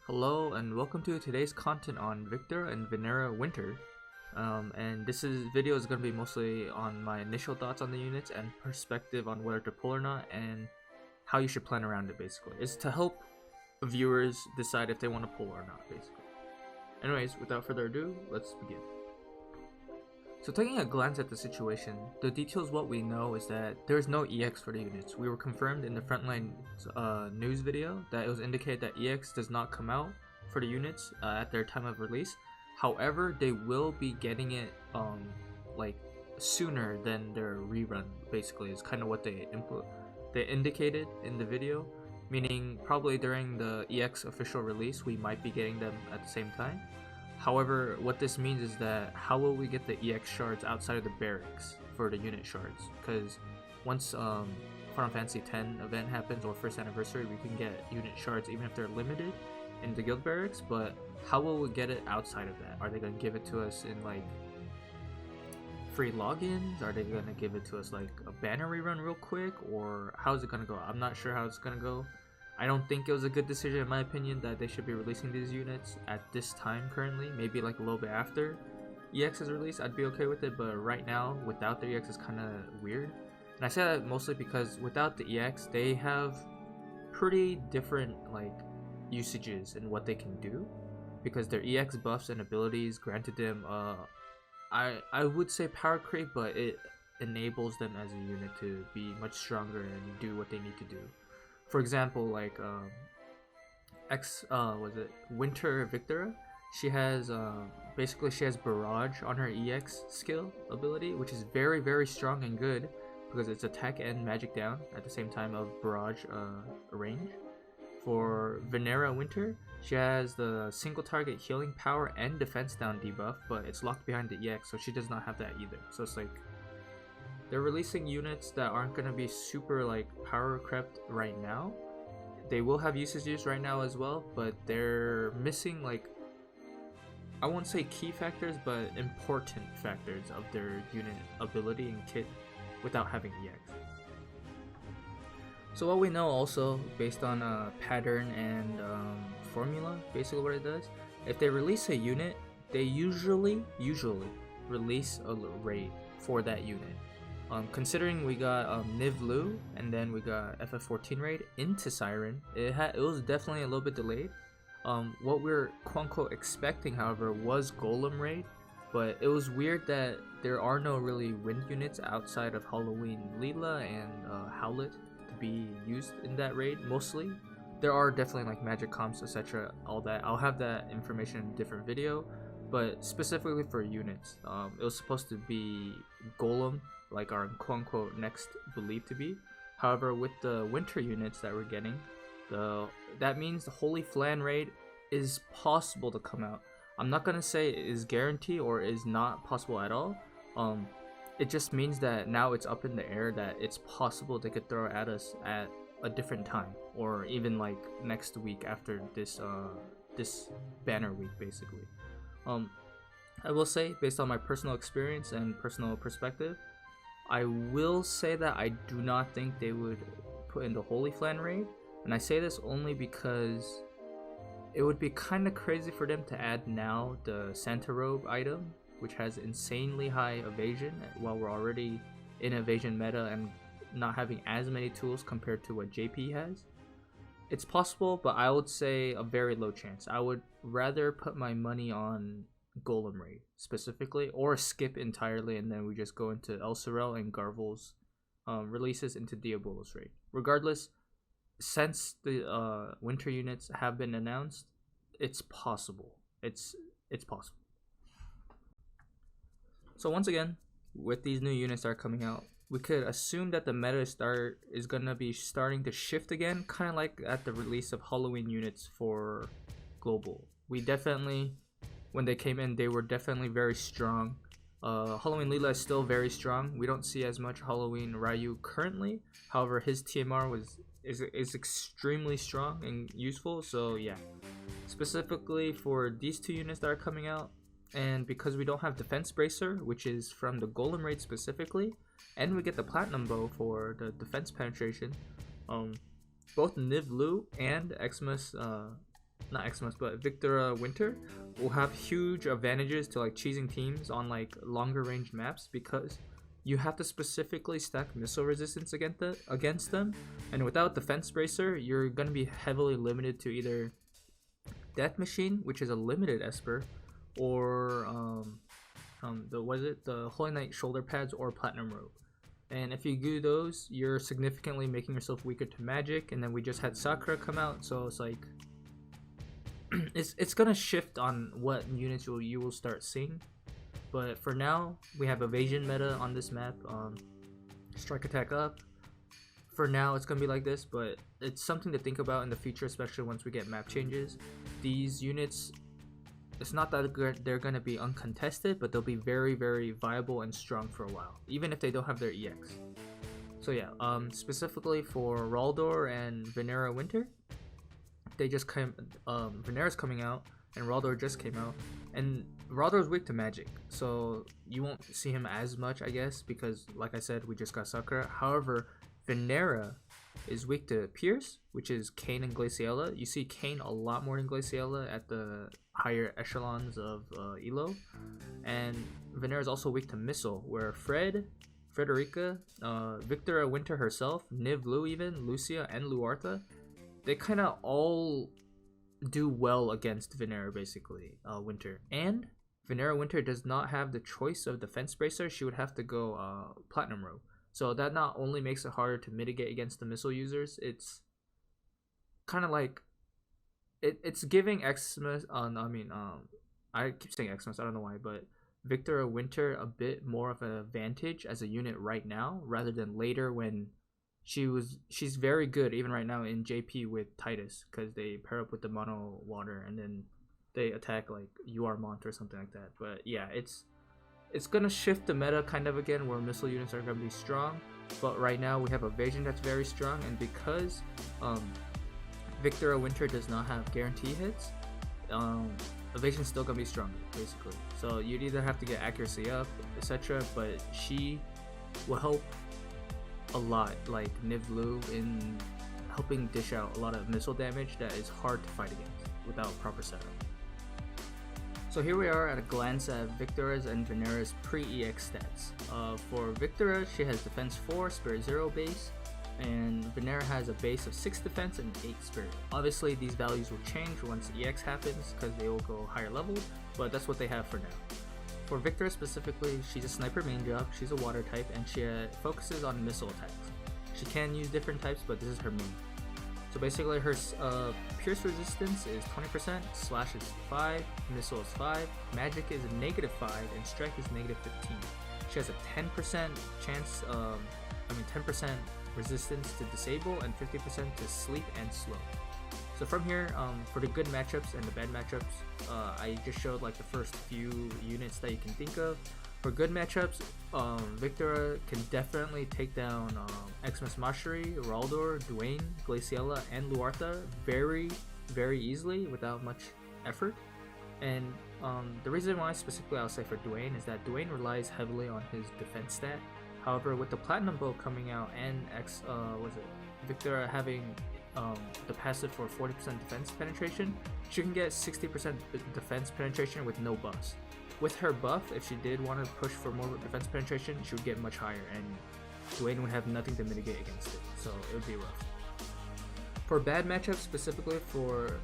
Hello and welcome to today's content on Viktora and Vinera Winter. And this video is going to be mostly on my initial thoughts on the units and perspective on whether to pull or not and how you should plan around it. Basically, it's to help viewers decide if they want to pull or not, basically. Anyways, without further ado, let's begin. So taking a glance at the situation, the details what we know is that there is no EX for the units. We were confirmed in the Frontline news video that it was indicated that EX does not come out for the units at their time of release. However, they will be getting it like sooner than their rerun. Basically, is kind of what they indicated in the video, meaning probably during the EX official release we might be getting them at the same time. However, what this means is that how will we get the EX shards outside of the barracks for the unit shards? Because once Final Fantasy X event happens or first anniversary, we can get unit shards even if they're limited in the guild barracks. But how will we get it outside of that? Are they gonna give it to us in like free logins? Are they gonna give it to us like a banner rerun real quick? Or how is it gonna go? I'm not sure how it's gonna go. I don't think it was a good decision in my opinion that they should be releasing these units at this time currently. Maybe like a little bit after EX is released, I'd be okay with it, but right now without the EX is kind of weird. And I say that mostly because without the EX they have pretty different like usages in what they can do, because their EX buffs and abilities granted them I would say power creep, but it enables them as a unit to be much stronger and do what they need to do. For example, like Winter Viktora, she has basically she has barrage on her EX skill ability, which is very strong and good because it's attack and magic down at the same time of barrage range. For Vinera Winter, she has the single target healing power and defense down debuff, but it's locked behind the EX, so she does not have that either. So it's like they're releasing units that aren't going to be super like power crept right now. They will have usages right now as well, but they're missing like, I won't say key factors, but important factors of their unit ability and kit without having EX. So what we know also based on pattern and formula, basically what it does, if they release a unit, they usually release a raid for that unit. Considering we got Nivlu and then we got FF14 raid into Siren, it was definitely a little bit delayed. What we're quote-unquote expecting, however, was Golem raid, but it was weird that there are no really wind units outside of Halloween Leela and Howlet to be used in that raid. Mostly, there are definitely like magic comps, etc. All that. I'll have that information in a different video, but specifically for units, it was supposed to be Golem, like our quote-unquote next believed to be. However, with the winter units that we're getting, that means the Holy Flan raid is possible to come out. I'm not gonna say it is guaranteed or is not possible at all. It just means that now it's up in the air that it's possible they could throw at us at a different time, or even like next week after this this banner week, basically. I will say, based on my personal experience and personal perspective, I will say that I do not think they would put in the Holy Flan raid, and I say this only because it would be kind of crazy for them to add now the Santa Robe item, which has insanely high evasion while we're already in evasion meta and not having as many tools compared to what JP has. It's possible, but I would say a very low chance. I would rather put my money on Golem raid specifically, or skip entirely and then we just go into El Sorel and Garvel's releases into Diabolos raid. Regardless, since the winter units have been announced, it's possible. It's possible. So once again, with these new units that are coming out, we could assume that the meta is gonna be starting to shift again, kind of like at the release of Halloween units for global. We definitely, when they came in, they were definitely very strong. Halloween Leela is still very strong. We don't see as much Halloween Ryu currently. However, his TMR is extremely strong and useful. So yeah, specifically for these two units that are coming out, and because we don't have Defense Bracer, which is from the Golem raid specifically, and we get the Platinum Bow for the defense penetration, both Nivlu and Xmas not Xmas, but Viktora Winter will have huge advantages to like cheesing teams on like longer range maps, because you have to specifically stack missile resistance against them, and without Defense Bracer, you're gonna be heavily limited to either Death Machine, which is a limited Esper, or the Holy Knight shoulder pads or Platinum Robe. And if you do those, you're significantly making yourself weaker to magic. And then we just had Sakura come out, so it's like it's gonna shift on what units you will start seeing. But for now, we have evasion meta on this map. Strike attack up. For now, it's gonna be like this, but it's something to think about in the future, especially once we get map changes. These units, it's not that they're gonna be uncontested, but they'll be very, very viable and strong for a while, even if they don't have their EX. So yeah, specifically for Raldor and Vinera Winter, they just came. Vinera's coming out, and Raldor just came out, and Raldor's weak to magic, so you won't see him as much, I guess, because like I said, we just got Sakura. However, Vinera is weak to Pierce, which is Kayn and Glaciella. You see Kayn a lot more than Glaciella at the higher echelons of Elo. And Vinera is also weak to Missile, where Frederica, Viktora Winter herself, Niv Lu even, Lucia, and Luartha, they kind of all do well against Vinera, basically, Winter. And Vinera Winter does not have the choice of Defense Bracer. She would have to go Platinum Robe. So that not only makes it harder to mitigate against the missile users, it's kind of like it's giving Xmas I keep saying Xmas, I don't know why, but Viktora Winter a bit more of an advantage as a unit right now rather than later, when she's very good even right now in JP with Titus, because they pair up with the mono water and then they attack like UR Mont or something like that. But yeah, it's gonna shift the meta kind of again, where missile units are gonna be strong, but right now we have evasion that's very strong, and because Viktora Winter does not have guarantee hits, evasion's still gonna be stronger basically. So you'd either have to get accuracy up, etc., but she will help a lot, like Niv Lu, in helping dish out a lot of missile damage that is hard to fight against without proper setup. So here we are at a glance at Viktora's and Vinera's pre-EX stats. For Viktora, she has defense 4, spirit 0 base, and Vinera has a base of 6 defense and 8 spirit. Obviously these values will change once EX happens because they will go higher levels, but that's what they have for now. For Viktora specifically, she's a sniper main job, she's a water type, and she focuses on missile attacks. She can use different types, but this is her main. So basically her pierce resistance is 20%, slash is 5, missile is 5, magic is a -5, and strike is -15. She has a 10% chance, 10% resistance to disable and 50% to sleep and slow. So from here, for the good matchups and the bad matchups, I just showed like the first few units that you can think of. For good matchups, Viktora can definitely take down Xmas Mashiri, Raldor, Dwayne, Glaciella, and Luartha very, very easily without much effort. And the reason why specifically I'll say for Dwayne is that Dwayne relies heavily on his defense stat. However, with the Platinum Bow coming out and Viktora having the passive for 40% defense penetration, she can get 60% defense penetration with no buffs. With her buff, if she did want to push for more defense penetration, she would get much higher, and Dwayne would have nothing to mitigate against it, so it would be rough. For bad matchups, specifically for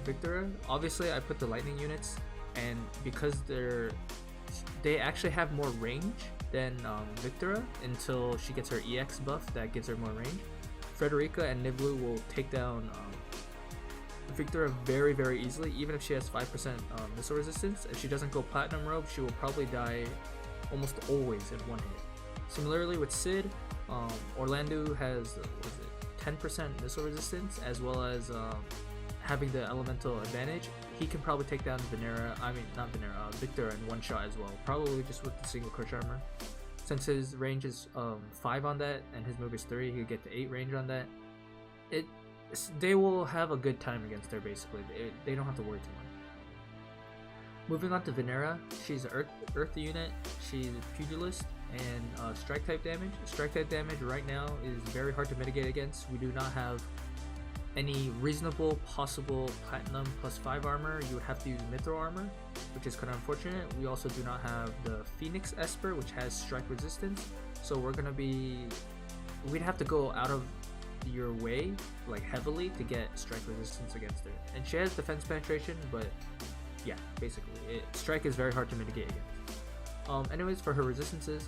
Viktora, obviously I put the lightning units, and because they actually have more range than Viktora until she gets her EX buff that gives her more range. Frederica and Niv Lu will take down Viktora very, very easily, even if she has 5% missile resistance. If she doesn't go Platinum Robe, she will probably die almost always in one hit. Similarly with Sid, Orlando has 10% missile resistance, as well as having the elemental advantage. He can probably take down Viktora in one shot as well, probably just with the single crush armor. Since his range is 5 on that and his move is 3, he could get to 8 range on that. They will have a good time against her basically. They don't have to worry too much. Moving on to Vinera, she's an earth unit, she's a pugilist, and strike type damage. Strike type damage right now is very hard to mitigate against. We do not have any reasonable possible platinum +5 armor, you would have to use Mithril armor, which is kind of unfortunate. We also do not have the Phoenix Esper, which has strike resistance, so we'd have to go out of your way like heavily to get strike resistance against her. And she has defense penetration, but yeah, basically strike is very hard to mitigate against. Anyways, for her resistances,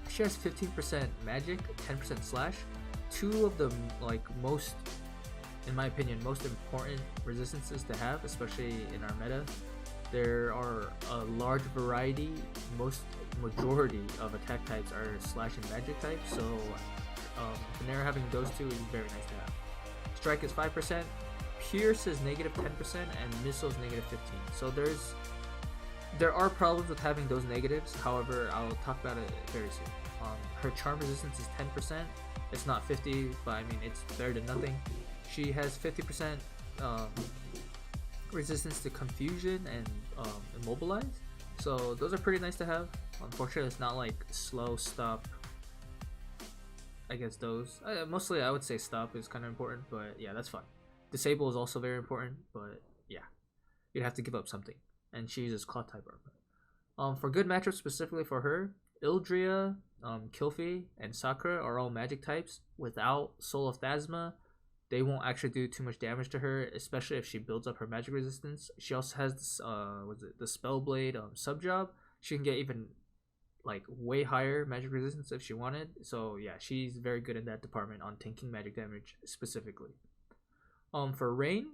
she has 15% magic, 10% slash. Two of the most, in my opinion, most important resistances to have, especially in our meta. There are a large variety, majority of attack types are slash and magic types, so Vinera having those two is very nice to have. Strike is 5%, Pierce is -10%, and Missile is -15%. So there are problems with having those negatives, however, I'll talk about it very soon. Her charm resistance is 10%. It's not 50, but I mean it's better than nothing. She has 50% resistance to confusion and immobilize, so those are pretty nice to have. Unfortunately, it's not like slow, stop. I guess those mostly I would say stop is kind of important, but yeah, that's fine. Disable is also very important, but yeah, you'd have to give up something, and she uses claw type armor. For good matchups specifically for her, Ildria, Kilfi, and Sakura are all magic types. Without Soul of Phasma, they won't actually do too much damage to her, especially if she builds up her magic resistance. She also has this, the Spellblade sub job. She can get even like way higher magic resistance if she wanted. So yeah, she's very good in that department on tanking magic damage specifically. For Rain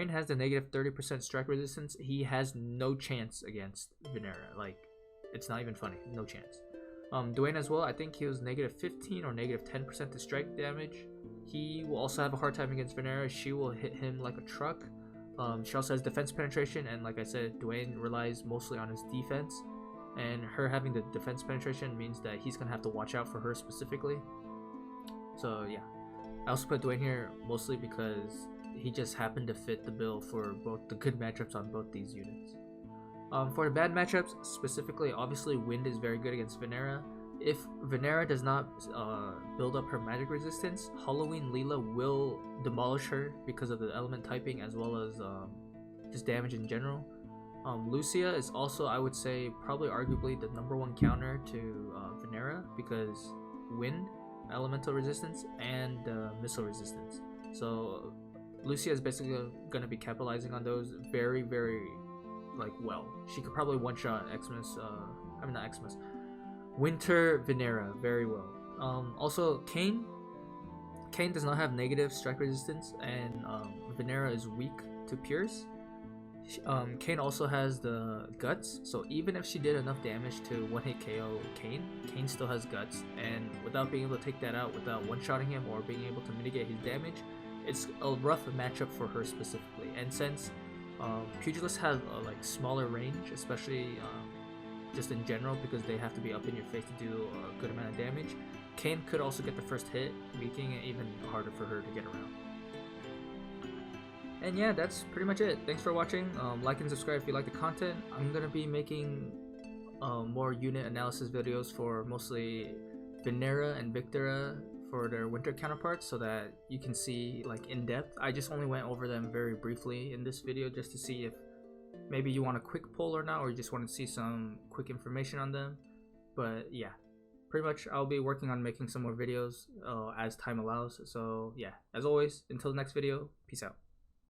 has the -30% strike resistance. He has no chance against Vinera. Like, it's not even funny. No chance. Dwayne as well, I think he was -15 or -10% to strike damage. He will also have a hard time against Vinera. She will hit him like a truck. She also has defense penetration, and like I said, Dwayne relies mostly on his defense, and her having the defense penetration means that he's gonna have to watch out for her specifically. So yeah, I also put Dwayne here mostly because he just happened to fit the bill for both the good matchups on both these units. For the bad matchups, specifically, obviously Wind is very good against Vinera. If Vinera does not build up her magic resistance, Halloween Leela will demolish her because of the element typing as well as just damage in general. Lucia is also, I would say, probably arguably the #1 counter to Vinera because Wind, elemental resistance, and missile resistance. So Lucia is basically going to be capitalizing on those very, very well. She could probably one-shot Winter Viktora very well. Also, Kayn does not have negative strike resistance, and Vinera is weak to Pierce. Kayn also has the Guts, so even if she did enough damage to one-hit KO Kayn still has Guts, and without being able to take that out, without one-shotting him or being able to mitigate his damage, it's a rough matchup for her specifically. And since Pugilists have a smaller range, especially just in general, because they have to be up in your face to do a good amount of damage, Kayn could also get the first hit, making it even harder for her to get around. And yeah, that's pretty much it. Thanks for watching. Like and subscribe if you like the content. I'm gonna be making more unit analysis videos for mostly Vinera and Viktora for their winter counterparts, so that you can see in depth. I just only went over them very briefly in this video just to see if maybe you want a quick poll or not, or you just want to see some quick information on them. But yeah, pretty much I'll be working on making some more videos as time allows. So yeah, as always, until the next video, peace out.